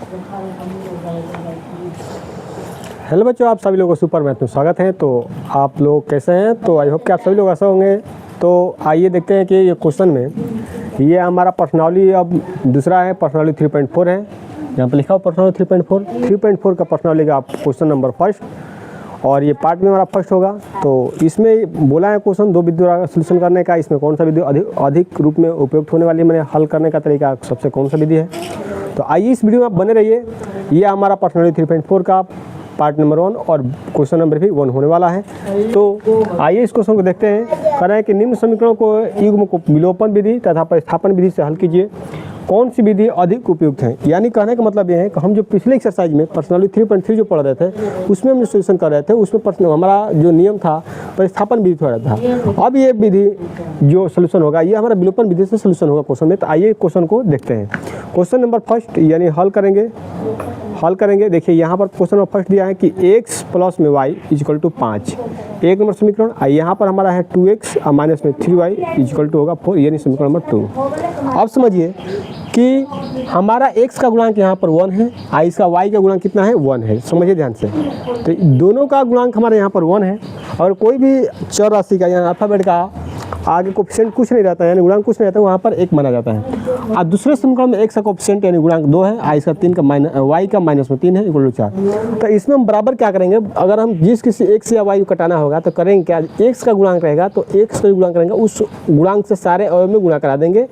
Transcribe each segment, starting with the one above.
Hello बच्चों, आप सभी लोगों को सुपर मैथ में स्वागत है। तो आप लोग कैसे हैं? तो आई होप कि आप सभी लोग ऐसे होंगे। तो आइए देखते हैं कि ये क्वेश्चन में ये हमारा पर्सनैलिटी अब दूसरा है, पर्सनैलिटी 3.4 है। यहाँ पर लिखा हो पर्सनैलिटी 3.4 का पर्सनैलिटी का क्वेश्चन नंबर फर्स्ट, और ये पार्ट में हमारा फर्स्ट होगा। तो इसमें बोला है क्वेश्चन दो विधि द्वारा सोल्यूशन करने का, इसमें कौन सा विधि अधिक रूप में उपयुक्त होने वाली है, मैंने हल करने का तरीका सबसे कौन सा विधि है। तो आइए इस वीडियो में आप बने रहिए। ये हमारा पर्सनैलिटी 3.4 का पार्ट नंबर 1 और क्वेश्चन नंबर भी 1 होने वाला है। तो आइए इस क्वेश्चन को देखते हैं। कह रहे हैं कि निम्न समीकरणों को युग्म को विलोपन विधि तथा प्रतिस्थापन विधि से हल कीजिए, कौन सी विधि अधिक उपयुक्त है। यानी कहने का मतलब ये है कि हम जो पिछले एक्सरसाइज में पर्सनैलिटी 3.3 जो पढ़ रहे थे उसमें हम जो सोल्यूशन कर रहे थे उसमें हमारा जो नियम था प्रतिस्थापन विधि हो रहा था। अब ये विधि जो सोल्यूशन होगा ये हमारा विलोपन विधि से सोल्यूशन होगा क्वेश्चन में। तो आइए क्वेश्चन को देखते हैं। क्वेश्चन नंबर फर्स्ट यानी हल करेंगे। देखिए यहाँ पर क्वेश्चन नंबर फर्स्ट दिया है कि x प्लस में y इक्वल टू 5, एक नंबर समीकरण। यहाँ पर हमारा है 2x माइनस में 3y इक्वल टू होगा 4, यानी समीकरण नंबर 2। अब समझिए कि हमारा x का गुणांक यहाँ पर 1 है, इसका y का गुणांक कितना है 1 है। समझिए ध्यान से, तो दोनों का गुणांक हमारे यहाँ पर 1 है। और कोई भी चर राशि का या अल्फाबेट का आगे कोएफिशिएंट कुछ नहीं रहता है, यानी गुणांक कुछ नहीं रहता है, वहाँ पर 1 माना जाता है। और दूसरे समीकरण में x का कोएफिशिएंट यानी गुणांक 2 है, इसका 3 का y का माइनस में 3 है इक्वल टू 4। तो इसमें हम बराबर क्या करेंगे, अगर हम जिस किसी x या y को कटाना होगा तो करेंगे क्या, x का गुणांक रहेगा तो x का गुणांक रहेगा उस गुणांक से सारे अवयव में गुणा करा देंगे,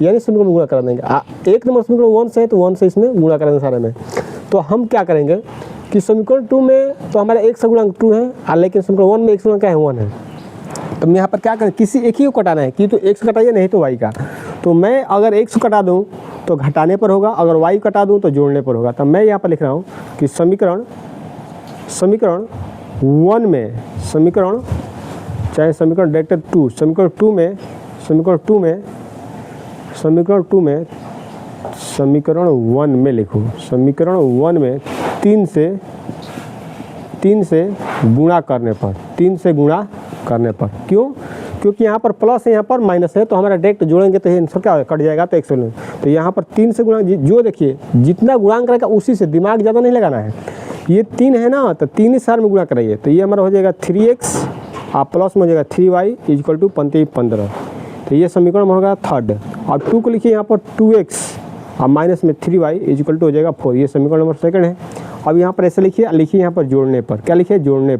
यानी समीकरण में गुणा करा देंगे। एक नंबर समीकरण 1 से है तो 1 से इसमें गुणा करेंगे सारे में। तो हम क्या करेंगे कि समीकरण 2 में तो हमारा x का गुणांक 2 है, लेकिन समीकरण 1 में x गुणांक क्या है 1 है। तो मैं यहाँ पर क्या करें, किसी एक ही को कटाना है कि तो x कटाइए नहीं तो y का। तो मैं अगर x कटा दूँ तो घटाने पर होगा, अगर y कटा दूँ तो जोड़ने पर होगा। तो मैं यहाँ पर लिख रहा हूँ कि समीकरण 1 में चाहे समीकरण डायरेक्टर 2 समीकरण 2 में लिखूँ। समीकरण 1 में 3 से गुणा करने पर क्यों, क्योंकि यहाँ पर प्लस है यहाँ पर माइनस है, तो हमारा डायरेक्ट जोड़ेंगे तो आंसर क्या कट जाएगा, तो 100। तो यहाँ पर 3 से गुणा, जो देखिए जितना गुणांक रहेगा उसी से, दिमाग ज़्यादा नहीं लगाना है। ये 3 है ना, तो 3 ही सार में गुणा कराइए। तो ये हमारा हो जाएगा 3x आप प्लस में हो जाएगा 3y इक्वल टू 15। तो ये समीकरण में होगा थर्ड। और 2 को लिखिए यहाँ पर 2x और माइनस में 3y इक्वल टू हो जाएगा 4, ये समीकरण नंबर सेकंड है। अब यहाँ पर ऐसे लिखिए यहाँ पर जोड़ने पर, क्या लिखिए जोड़ने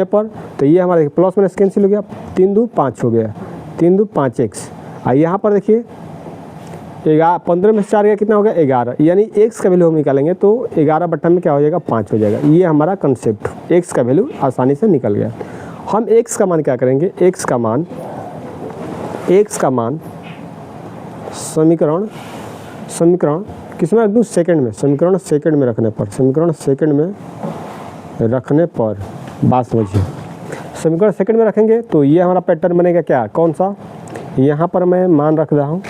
पर। तो ये हमारा प्लस माइनस कैंसिल हो गया, 3 2 5 हो गया, 3 2 5x। और यहाँ पर देखिए 15 में 4 गया कितना हो गया 11, यानी x का वैल्यू हम निकालेंगे तो 11 बट्टा में क्या हो जाएगा 5 हो जाएगा। ये हमारा कंसेप्ट, x का वैल्यू आसानी से निकल गया। हम x का मान क्या करेंगे, x का मान समीकरण किस में रख दूँ, सेकंड में, समीकरण सेकंड में रखने पर बात समझिए। समीकरण सेकंड में रखेंगे तो ये हमारा पैटर्न बनेगा क्या, कौन सा, यहाँ पर मैं मान रख रहा हूँ।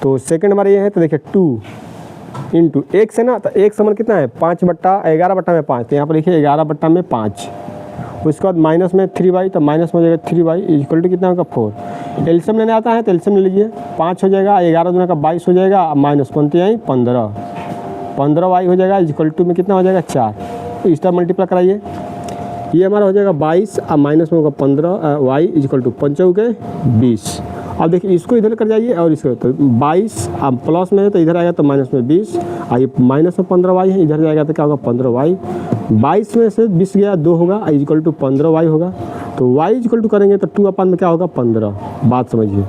तो सेकंड हमारा ये है, तो देखिए 2 इंटू x है ना, तो x समान कितना है 11 बट्टा में 5। तो यहाँ पर देखिए 11 बट्टा में 5। उसके बाद माइनस में 3y, तो माइनस में हो जाएगा 3y इक्वल टू कितना होगा 4। एलसीएम लेने आता है तो एलसीएम ले लीजिए, 5 हो जाएगा, 11 दूना का 22 हो जाएगा, माइनस 15y हो जाएगा इक्वल टू में कितना हो जाएगा 4। तो इस तरह मल्टीप्लाई कराइए, ये हमारा हो जाएगा 22 और माइनस में होगा 15y इक्वल टू 5 के 20। अब देखिए इसको इधर कर जाइए और इसको, तो 22 अब प्लस में है तो इधर आएगा तो माइनस में 20, और ये माइनस में 15y है, इधर जाएगा तो क्या होगा 15y। 22 में से 20 गया 2 होगा इक्वल टू 15y होगा। तो y इक्वल टू करेंगे तो 2 अपन में क्या होगा 15। बात समझिए,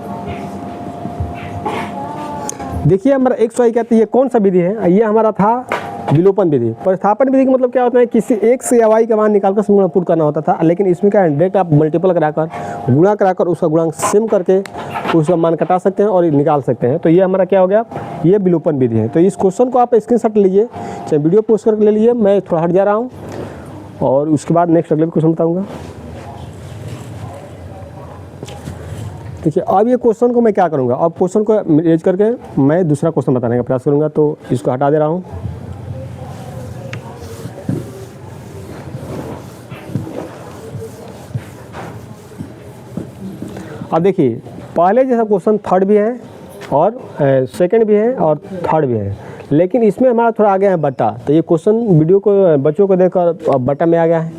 देखिए हमारा x y कहते हैं ये कौन सा विधि है, ये हमारा था विलोपन विधि। प्रतिस्थापन विधि का मतलब क्या होता है, किसी x या y का मान निकालकर समीकरण पुट करना होता था, लेकिन इसमें क्या है डायरेक्ट आप मल्टीपल कराकर गुणा कराकर उसका गुणांक सेम करके उसका मान कटा सकते हैं और निकाल सकते हैं। तो ये हमारा क्या हो गया, ये विलोपन विधि है। तो इस क्वेश्चन को आप स्क्रीनशॉट लीजिए, चाहे वीडियो पोस्ट करके ले लीजिए। मैं थोड़ा हट जा रहा हूँ और उसके बाद नेक्स्ट अगले क्वेश्चन बताऊँगा। देखिए अब ये क्वेश्चन को मैं क्या करूँगा, अब क्वेश्चन को रेज करके मैं दूसरा क्वेश्चन बताने का प्रयास करूँगा। तो इसको हटा दे रहा हूँ। अब देखिए पहले जैसा क्वेश्चन थर्ड भी है और सेकंड भी है और थर्ड भी है, लेकिन इसमें हमारा थोड़ा आ गया है बटा। तो ये क्वेश्चन वीडियो को बच्चों को देखकर अब बटा में आ गया है।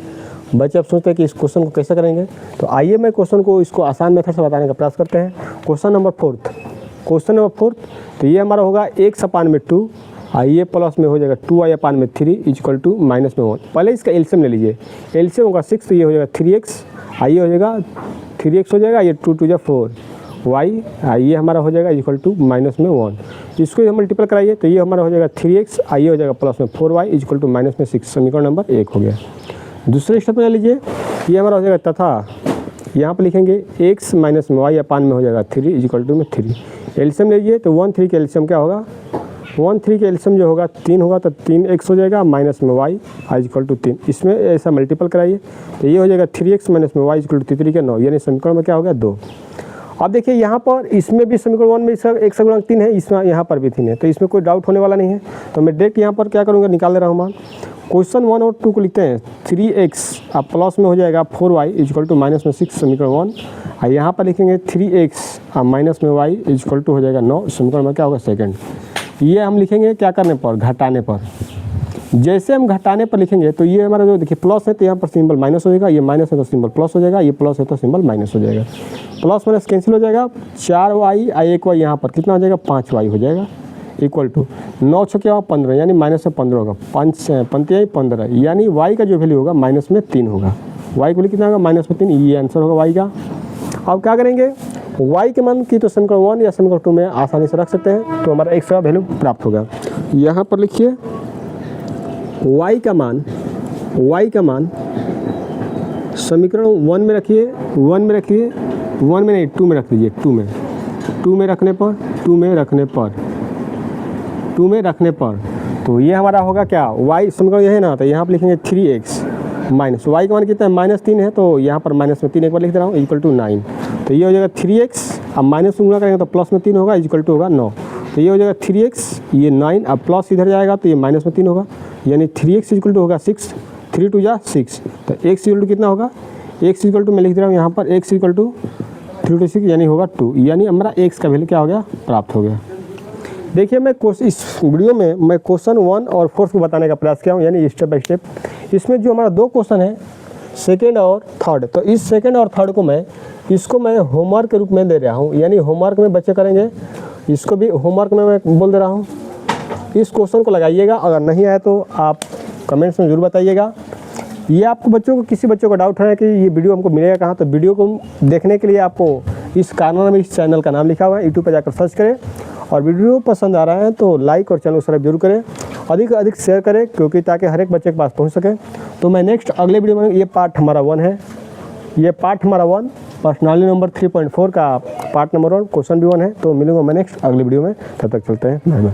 बच्चे अब सोचते हैं कि इस क्वेश्चन को कैसे करेंगे। तो आइए मैं क्वेश्चन को इसको आसान मेथड से बताने का प्रयास करते हैं। क्वेश्चन नंबर 4, तो ये हमारा होगा x अपान में 2, ये प्लस में हो जाएगा 2y अपान में 3 इक्वल टू माइनस में 1। पहले इसका एलसीएम ले लीजिए। एलसीएम होगा 6, तो ये हो जाएगा 3x, ये हो जाएगा 3x हो जाएगा, ये 2 2 जा 4 y, ये हमारा हो जाएगा इक्वल टू माइनस में 1। इसको हम मल्टीपल कराइए तो ये हमारा हो जाएगा 3x, ये हो जाएगा प्लस में 4y इक्वल टू माइनस में 6। समीकरण नंबर 1 हो गया। दूसरे स्टेप में ले लीजिए, ये हमारा हो जाएगा तथा यहाँ पर लिखेंगे x माइनस में y अपान में हो जाएगा 3 इक्वल टू में 3। एलसीएम लीजिए तो 1 3 के एलसीएम क्या होगा, 1 3 के एलसीएम जो होगा 3 होगा, तो 3x हो जाएगा माइनस में y इक्वल टू 3। इसमें ऐसा मल्टीपल कराइए तो ये हो जाएगा 3x माइनस में y इक्वल टू 3 के 9, यानी समीकरण में क्या हो गया 2। अब देखिए यहाँ पर इसमें भी समीकरण 1 में x का गुणांक 3 है, इसमें यहाँ पर भी 3 है, तो इसमें कोई डाउट होने वाला नहीं है। तो मैं डायरेक्ट यहाँ पर क्या करूँगा, निकाल दे रहा हूँ मान। क्वेश्चन 1 और 2 को लिखते हैं 3x अब प्लस में हो जाएगा 4y इक्वल टू माइनस में 6 समीकरण 1, और यहाँ पर लिखेंगे 3x अब माइनस में y इक्वल टू हो जाएगा 9 समीकरण में क्या होगा सेकंड। ये हम लिखेंगे क्या करने पर, घटाने पर। जैसे हम घटाने पर लिखेंगे तो ये हमारा जो देखिए प्लस है तो यहाँ पर सिंबल माइनस हो जाएगा, ये माइनस है तो सिंबल प्लस हो जाएगा, ये प्लस है तो सिंबल माइनस हो जाएगा। प्लस माइनस कैंसिल हो जाएगा, 4y 1y यहाँ पर कितना हो जाएगा 5y हो जाएगा इक्वल टू 9 6 क्या होगा 15, यानी माइनस से 15 होगा, 5 5 15, यानी y का जो वैल्यू होगा माइनस में 3 होगा। y को कितना होगा माइनस में 3, ये आंसर होगा y का। अब क्या करेंगे, y के मान की तो समीकरण 1 या समीकरण 2 में आसानी से रख सकते हैं, तो हमारा x का वैल्यू प्राप्त होगा। यहाँ पर लिखिए y का मान समीकरण 1 में रखिए, 1 में रखिए, 1 में नहीं 2 में रख दीजिए, 2 में रखने पर तो ये हमारा होगा क्या, y समीकरण ये है ना, तो यहाँ पर लिखेंगे 3x माइनस y का मान कितना है माइनस 3 है, तो यहाँ पर माइनस में 3 एक बार लिख दे रहा हूँ इक्वल टू 9। तो ये हो जाएगा 3x, अब माइनस में गुणा करेंगे तो प्लस में 3 होगा इक्वल टू होगा 9। तो ये हो जाएगा 3x, ये 9, अब प्लस इधर जाएगा तो ये माइनस में 3 होगा, यानी 3x इक्वल टू होगा 6, 3 2 जा 6, तो x इक्वल टू कितना होगा, x इक्वल टू मैं लिख दे रहा हूँ यहाँ पर x इक्वल टू 3 2 6 यानी होगा 2, यानी हमारा x का वैल्यू क्या हो गया प्राप्त हो गया। देखिए मैं इस वीडियो में मैं क्वेश्चन 1 और 4 को बताने का प्रयास किया हूँ, यानी स्टेप बाय स्टेप। इसमें जो हमारा 2 क्वेश्चन है सेकेंड और थर्ड, तो इस सेकेंड और थर्ड को मैं होमवर्क के रूप में दे रहा हूँ, यानी होमवर्क में बच्चे करेंगे, इसको भी होमवर्क में मैं बोल दे रहा हूँ। इस क्वेश्चन को लगाइएगा, अगर नहीं आए तो आप कमेंट्स में ज़रूर बताइएगा। ये आपको बच्चों को किसी बच्चों को डाउट है कि ये वीडियो हमको मिलेगा कहाँ, तो वीडियो को देखने के लिए आपको इस कार्नर में इस चैनल का नाम लिखा हुआ है, यूट्यूब पर जाकर सर्च करें, और वीडियो पसंद आ रहा है तो लाइक और चैनल को सब्सक्राइब जरूर करें, अधिक से अधिक शेयर करें, क्योंकि ताकि हर एक बच्चे के पास पहुंच सके। तो मैं नेक्स्ट अगले वीडियो में, ये पार्ट हमारा 1 है, ये पार्ट हमारा 1 पर्सनालिटी नंबर 3.4 का पार्ट नंबर 1 क्वेश्चन भी 1 है। तो मिलूंगा मैं नेक्स्ट अगले वीडियो में, तब तक चलते हैं, बाय बाय।